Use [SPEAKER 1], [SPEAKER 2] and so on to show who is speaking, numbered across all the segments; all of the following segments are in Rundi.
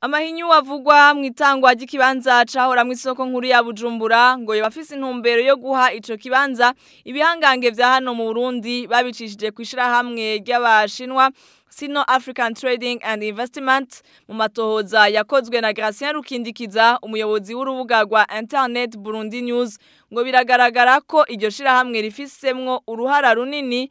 [SPEAKER 1] Amahinyu avugwa mu itangwa ry'ikibanza cahora mu isoko nkuru ya Bujumbura ngo yabafise intumbero yo guha ico kibanza ibihangange vya hano mu Burundi babicishije kwishira hamwe ry'abashinwa Sino African Trading and Investment mu matohoza yakozwe na Gracien Rukindikiza umuyobozi w'urubuga rwa Internet Burundi News ngo biragaragara ko iryo shira hamwe rifisemwo uruhara runini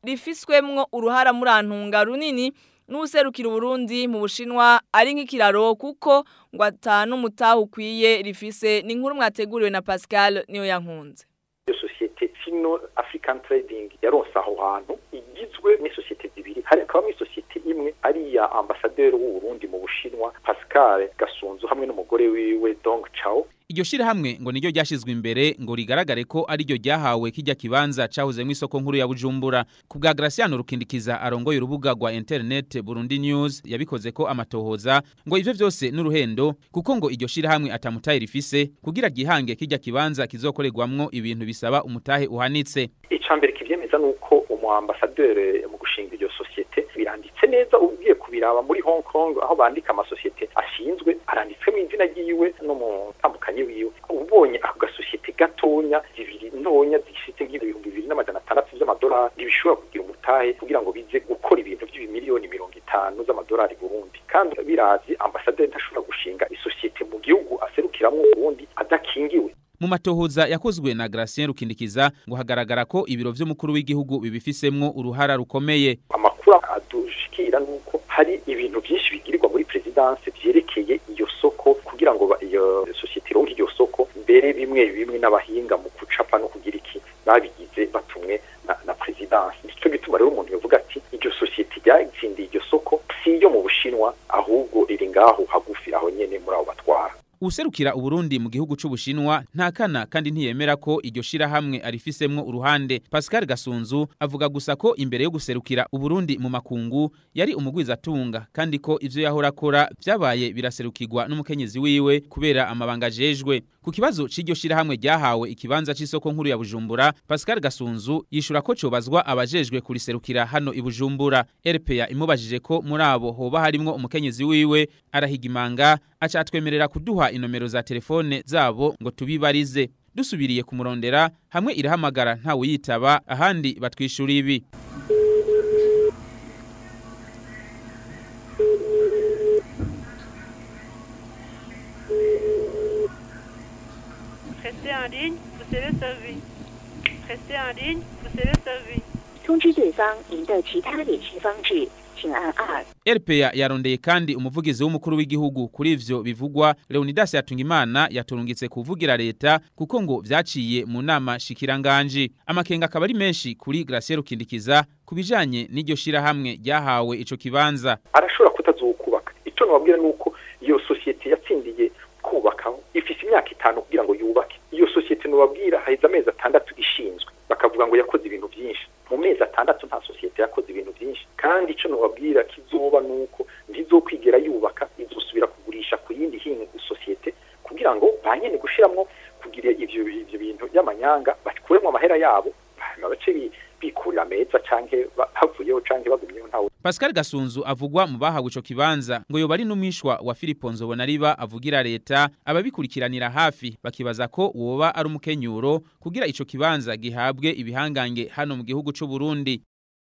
[SPEAKER 1] rifiswemwo uruhara murantunga runini n'userukira Burundi mu Bushinwa ari nk'ikiraro kuko ngo atanu mutaho ukwiye rifise n'inkuru mwateguriwe na Pascal niyo yankunze.
[SPEAKER 2] Societe Sino African Trading yaronsa aho hantu igizwe ni societe zibiri hari akaba societe imwe ari ya ambassadeur w'u Burundi mu Bushinwa Pascal Gasunzu hamwe n'umugore wiwe Dong Chao.
[SPEAKER 3] Iryo shira hamwe ngo niryo ryashizwe imbere ngo rigaragare ko ari ryo ryahawe kijya kibanza cahoze mu isoko nkuru ya Bujumbura. Ku bwa Graciano Rukindikiza arongoye urubuga rwa Internet Burundi News yabikoze ko amatohoza ngo ivyo vyose n'uruhendo kuko ngo iryo shira hamwe atamutaye rifise kugira gihange kijya kibanza kizokorerwamwo ibintu bisaba umutahe uhanitse.
[SPEAKER 2] Icambere kivyemeza nuko umu ambassadeur mu gushinga iryo societe biranditse neza ugiye kubiraba muri Hong Kong aho bandika ama societe ashinzwe aranditswe izina ryiwe no mu tambukanye wiwe ubonye ako gasociete gatonya zibiri ntonya zishitse nk'ibihumbi 2,600 z'amadolari bishobora kugira umutahe kugira ngo bize gukora ibintu by'ibimiliyoni 50 z'amadolari Burundi kandi birazi ambassadeur ntashobora gushinga isociete mu gihugu aserukiramwo Burundi adakingiwe.
[SPEAKER 3] Mu matohoza yakozwe na Gracien Rukindikiza ngo hagaragara ko ibiro vy'umukuru w'igihugu bibifisemwo uruhara rukomeye.
[SPEAKER 2] Amakuru adushikira nuko hari ibintu byinshi bigirirwa muri presidence vyerekeye iyo soko kugira ngo iyo societe ronke iyo soko mbere bimwe n'abahinga mu kucapa no kugira iki babigize batumwe na presidence. Nico gituma rero umuntu yavuga ati iyo societe ryatsindiye iyo soko si yo mu Bushinwa ahubwo riri ngaho hagufi aho nyene muri abo batwara.
[SPEAKER 3] Userukira Uburundi mu gihugu c'Ubushinwa ntakana kandi ntiyemera ko iryo shira hamwe arifisemwo uruhande. Pascal Gasunzu avuga gusa ko imbere yo guserukira Uburundi mu makungu yari umugwiza atunga kandi ko ivyo yahora akora vyabaye biraserukirwa n'umukenyezi wiwe kubera amabanga jejwe. Ku kibazo c'iryo shira hamwe ryahawe ikibanza c'isoko nkuru ya Bujumbura, Pascal Gasunzu yishura ko cobazwa abajejwe kuriserukira hano i Bujumbura. RPA imubajije ko muri abo hoba harimwo umukenyezi wiwe arahigimanga aca atwemerera kuduha inomero za telefone zabo ngo tubibarize. Dusubiriye kumurondera hamwe irahamagara ntawe yitaba ahandi batwishura ibi.
[SPEAKER 4] Restez en ligne, vous serez servi. Restez en ligne, vous serez servi.
[SPEAKER 5] 通知对方您的其他联系方式，请按2。
[SPEAKER 3] RPA yarondeye kandi umuvugizi w'umukuru w'igihugu kuri ivyo bivugwa Leonidas Yatungimana yaturungitse kuvugira leta kuko ngo vyaciye mu nama shikiranganje. Amakenga akaba ari menshi kuri Gracien Rukindikiza kubijanye n'iryo shira hamwe ryahawe ico kibanza.
[SPEAKER 2] Arashobora kutazokubaka. Ico nababwira nuko iyo societe yatsindiye kubaka ifise imyaka 5 kugira ngo yubake. Iyo societe nobabwira haiza amezi 6 ishinzwe. Bakavuga ngo yakoze ibintu byinshi. Mu mezi 6 nta societe yakoze ibintu byinshi. Kandi ico nobabwira kizoba nuko ntizokwigera yubaka izosubira kugurisha ku yindi hinga societe kugira ngo banyene gushiramwo kugira ivyo bintu y'amanyanga bakuremwe amahera yabo bace bikurira meza canke bavuyeho canke bagumyeho ntawe.
[SPEAKER 3] Pascal Gasunzu avugwa mu bahawe ico kibanza ngo yoba ari n'umwishwa wa Philippe Nzobonariba avugira leta ababikurikiranira hafi bakibaza ko woba ari umukenyuro kugira ico kibanza gihabwe ibihangange hano mu gihugu c'u Burundi.